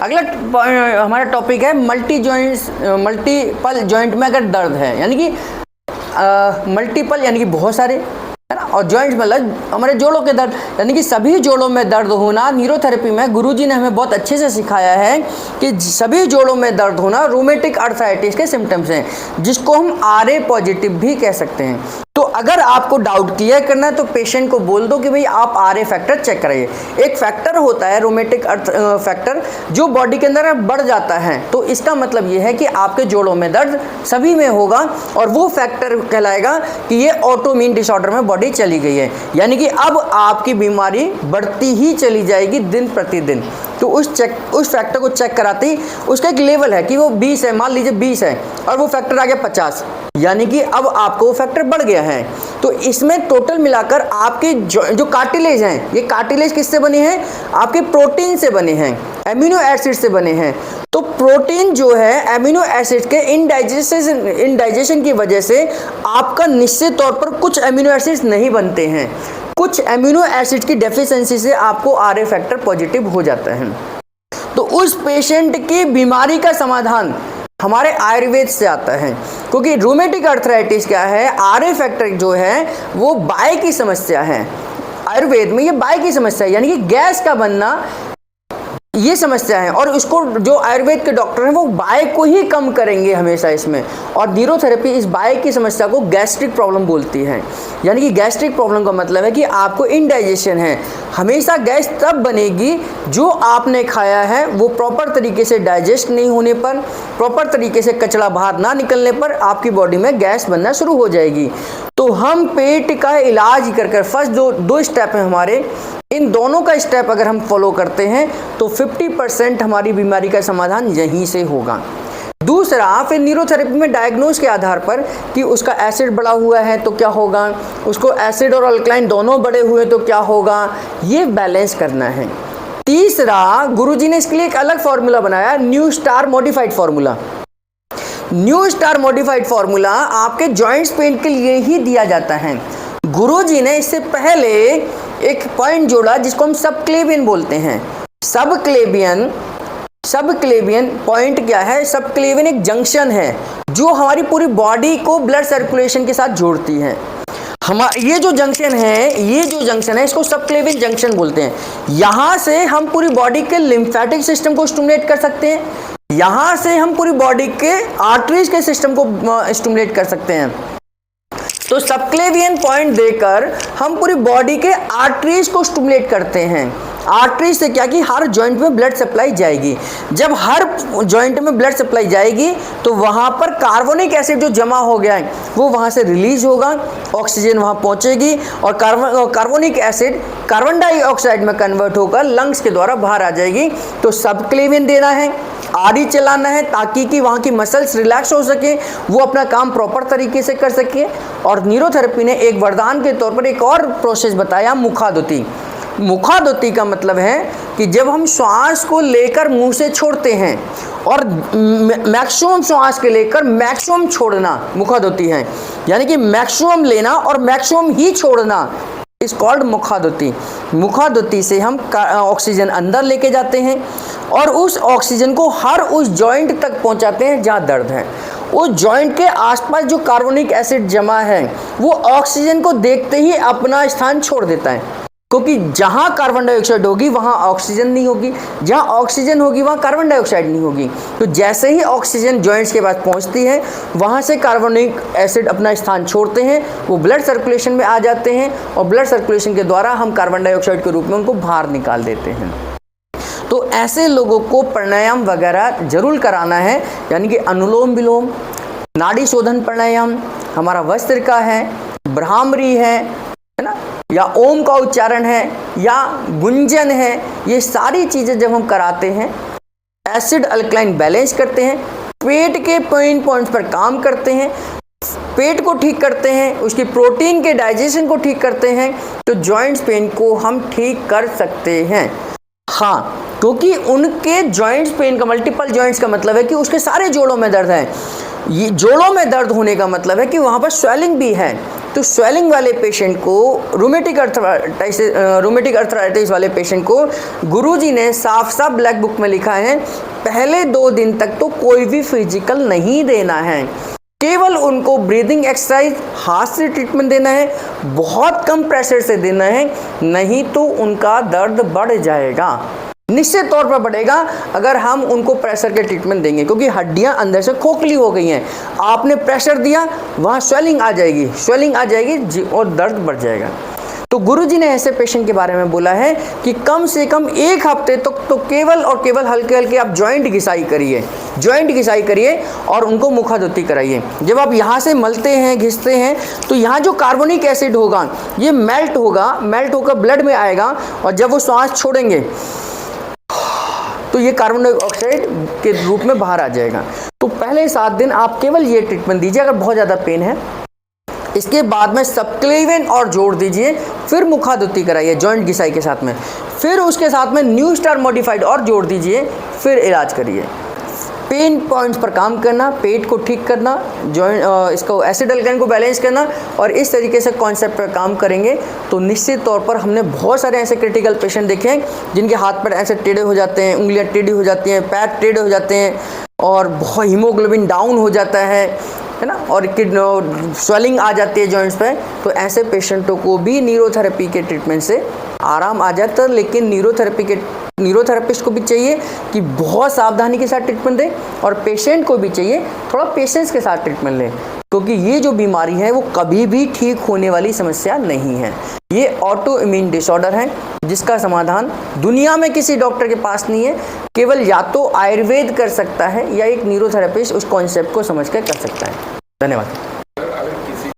अगला हमारा टॉपिक है मल्टीपल जॉइंट में अगर दर्द है, यानी कि मल्टीपल यानी कि बहुत सारे, है ना, और जॉइंट्स मतलब हमारे जोड़ों के दर्द, यानी कि सभी जोड़ों में दर्द होना। न्यूरोथेरेपी में गुरुजी ने हमें बहुत अच्छे से सिखाया है कि सभी जोड़ों में दर्द होना रूमेटिक अर्थराइटिस के सिम्टम्स हैं, जिसको हम RA पॉजिटिव भी कह सकते हैं। तो अगर आपको डाउट क्लियर करना है तो पेशेंट को बोल दो कि भाई आप RA फैक्टर चेक कराइए। एक फैक्टर होता है रूमेटिक अर्थ फैक्टर, जो बॉडी के अंदर बढ़ जाता है, तो इसका मतलब ये है कि आपके जोड़ों में दर्द सभी में होगा, और वो फैक्टर कहलाएगा कि ये ऑटोइम्यून डिसऑर्डर में बॉडी चली गई है, यानी कि अब आपकी बीमारी बढ़ती ही चली जाएगी दिन प्रतिदिन। तो उस फैक्टर को चेक कराते ही उसका एक लेवल है कि वो 20 है, मान लीजिए 20 है, और वो फैक्टर आ गया 50, यानी कि अब आपको वो फैक्टर बढ़ गया है। तो इसमें टोटल मिलाकर आपके जो कार्टिलेज हैं, ये कार्टिलेज किससे बने हैं? आपके प्रोटीन से बने हैं, एमिनो एसिड से बने हैं। तो प्रोटीन जो है एमिनो एसिड के इनडाइजेशन की वजह से आपका निश्चित तौर पर कुछ एमिनो एसिड्स नहीं बनते हैं, कुछ एमिनो एसिड की डेफिशिएंसी से आपको RA फैक्टर पॉजिटिव हो जाता है। तो उस पेशेंट की बीमारी का समाधान हमारे आयुर्वेद से आता है, क्योंकि रूमेटिक अर्थराइटिस क्या है, RA फैक्टर जो है वो बाय की समस्या है। आयुर्वेद में ये बाय की समस्या है, यानी कि गैस का बनना, ये समस्या है, और उसको जो आयुर्वेद के डॉक्टर हैं वो बाय को ही कम करेंगे हमेशा इसमें। और न्यूरोथेरेपी इस बाय की समस्या को गैस्ट्रिक प्रॉब्लम बोलती है, यानी कि गैस्ट्रिक प्रॉब्लम का मतलब है कि आपको इनडाइजेशन है। हमेशा गैस तब बनेगी जो आपने खाया है वो प्रॉपर तरीके से डाइजेस्ट नहीं होने पर, प्रॉपर तरीके से कचरा बाहर ना निकलने पर आपकी बॉडी में गैस बनना शुरू हो जाएगी। तो हम पेट का इलाज कर फर्स्ट दो स्टेप हैं हमारे, इन दोनों का स्टेप अगर हम फॉलो करते हैं तो 50% हमारी बीमारी का समाधान यहीं से होगा। दूसरा, फिर न्यूरोथेरेपी में डायग्नोज के आधार पर कि उसका एसिड बढ़ा हुआ है तो क्या होगा, उसको एसिड और अल्कलाइन दोनों बढ़े हुए तो क्या होगा, ये बैलेंस करना है। तीसरा, गुरुजी ने इसके लिए एक अलग फॉर्मूला बनाया, new star modified formula. New star modified formula आपके जॉइंट्स पेन के लिए ही दिया जाता है। गुरुजी ने इससे पहले एक पॉइंट जोड़ा जिसको हम सबक्लेवियन बोलते हैं। सबक्लेवियन पॉइंट क्या है? सबक्लेवियन एक जंक्शन है जो हमारी पूरी बॉडी को ब्लड सर्कुलेशन के साथ जोड़ती है। ये जो जंक्शन है इसको सबक्लेवियन जंक्शन बोलते हैं। यहाँ से हम पूरी बॉडी के लिम्फेटिक सिस्टम को स्टिमुलेट कर सकते हैं, यहाँ से हम पूरी बॉडी के आर्टरीज के सिस्टम को स्टिमुलेट कर सकते हैं। तो सबक्लेवियन पॉइंट देकर हम पूरी बॉडी के आर्टरीज को स्टिमुलेट करते हैं। आर्टरीज से क्या कि हर जॉइंट में ब्लड सप्लाई जाएगी। जब हर जॉइंट में ब्लड सप्लाई जाएगी तो वहाँ पर कार्बोनिक एसिड जो जमा हो गया है वो वहाँ से रिलीज होगा, ऑक्सीजन वहाँ पहुँचेगी, और कार्बोनिक एसिड कार्बन डाइऑक्साइड में कन्वर्ट होकर लंग्स के द्वारा बाहर आ जाएगी। तो सबक्लेवियन देना है, RE चलाना है ताकि कि वहाँ की मसल्स रिलैक्स हो सके, वो अपना काम प्रॉपर तरीके से कर सके। और न्यूरोथेरेपी ने एक वरदान के तौर पर एक और प्रोसेस बताया, मुखादुति। मुखादुति का मतलब है कि जब हम श्वास को लेकर मुंह से छोड़ते हैं और मैक्सिमम श्वास के लेकर मैक्सिमम छोड़ना मुखादुति है, यानी कि मैक्सिमम लेना और मैक्सिमम ही छोड़ना, इस कॉल्ड मुखादुति। मुखादुति से हम ऑक्सीजन अंदर लेके जाते हैं और उस ऑक्सीजन को हर उस जॉइंट तक पहुंचाते हैं जहां दर्द है। उस जॉइंट के आसपास जो कार्बोनिक एसिड जमा है वो ऑक्सीजन को देखते ही अपना स्थान छोड़ देता है, क्योंकि जहां कार्बन डाइऑक्साइड होगी वहां ऑक्सीजन नहीं होगी, जहां ऑक्सीजन होगी वहां कार्बन डाइऑक्साइड नहीं होगी। तो जैसे ही ऑक्सीजन जॉइंट्स के पास पहुंचती है वहां से कार्बोनिक एसिड अपना स्थान छोड़ते हैं, वो ब्लड सर्कुलेशन में आ जाते हैं, और ब्लड सर्कुलेशन के द्वारा हम कार्बन डाइऑक्साइड के रूप में उनको बाहर निकाल देते हैं। तो ऐसे लोगों को प्राणायाम वगैरह जरूर कराना है, यानी कि अनुलोम विलोम, नाड़ी शोधन प्राणायाम, हमारा वस्त्रिका है, भ्रामरी है ना, या ओम का उच्चारण है, या गुंजन है, ये सारी चीजें जब हम कराते हैं, एसिड अल्कलाइन बैलेंस करते हैं, पेट के पॉइंट्स पर काम करते हैं, पेट को ठीक करते हैं, उसकी प्रोटीन के डाइजेशन को ठीक करते हैं, तो जॉइंट्स पेन को हम ठीक कर सकते हैं। हाँ, क्योंकि उनके जॉइंट्स पेन का, मल्टीपल जॉइंट्स का मतलब है कि उसके सारे जोड़ों में दर्द है। ये जोड़ों में दर्द होने का मतलब है कि वहाँ पर स्वेलिंग भी है, तो स्वेलिंग वाले पेशेंट को, रूमेटिक अर्थराइटिस वाले पेशेंट को गुरुजी ने साफ साफ ब्लैक बुक में लिखा है, पहले 2 दिन तक तो कोई भी फिजिकल नहीं देना है, केवल उनको ब्रीदिंग एक्सरसाइज, हाथ से ट्रीटमेंट देना है, बहुत कम प्रेशर से देना है, नहीं तो उनका दर्द बढ़ जाएगा, निश्चित तौर पर बढ़ेगा अगर हम उनको प्रेशर के ट्रीटमेंट देंगे, क्योंकि हड्डियां अंदर से खोखली हो गई हैं। आपने प्रेशर दिया, वहाँ स्वेलिंग आ जाएगी और दर्द बढ़ जाएगा। तो गुरुजी ने ऐसे पेशेंट के बारे में बोला है कि कम से कम 1 हफ्ते तक तो केवल और केवल हल्के हल्के आप जॉइंट घिसाई करिए और उनको मुखादुती कराइए। जब आप यहाँ से मलते हैं, घिसते हैं, तो यहाँ जो कार्बोनिक एसिड होगा ये मेल्ट होकर ब्लड में आएगा, और जब वो सांस छोड़ेंगे तो ये कार्बन डाइऑक्साइड के रूप में बाहर आ जाएगा। तो पहले 7 दिन आप केवल ये ट्रीटमेंट दीजिए अगर बहुत ज़्यादा पेन है। इसके बाद में सबक्लेवियन और जोड़ दीजिए, फिर मुखादुती कराइए जॉइंट घिसाई के साथ में, फिर उसके साथ में न्यू स्टार मॉडिफाइड और जोड़ दीजिए, फिर इलाज करिए। पेन पॉइंट्स पर काम करना, पेट को ठीक करना, जॉइंट इसको एसिड अल्काइन को बैलेंस करना, और इस तरीके से कॉन्सेप्ट पर काम करेंगे तो निश्चित तौर पर हमने बहुत सारे ऐसे क्रिटिकल पेशेंट देखे हैं जिनके हाथ पैर ऐसे टेढ़े हो जाते हैं, उंगलियां टेढ़ी हो जाती हैं, पैर टेढ़े हो जाते हैं, और बहुत हीमोग्लोबिन डाउन हो जाता है ना, और स्वेलिंग आ जाती है जॉइंट्स पे। तो ऐसे पेशेंटों को भी न्यूरोथेरेपी के ट्रीटमेंट से आराम आ जाता है, लेकिन न्यूरोथेरेपिस्ट को भी चाहिए कि बहुत सावधानी के साथ ट्रीटमेंट दें, और पेशेंट को भी चाहिए थोड़ा पेशेंस के साथ ट्रीटमेंट लें, क्योंकि ये जो बीमारी है वो कभी भी ठीक होने वाली समस्या नहीं है। ये ऑटो इम्यून डिसऑर्डर है जिसका समाधान दुनिया में किसी डॉक्टर के पास नहीं है, केवल या तो आयुर्वेद कर सकता है या एक न्यूरोथेरेपिस्ट उस कॉन्सेप्ट को समझ कर सकता है। धन्यवाद।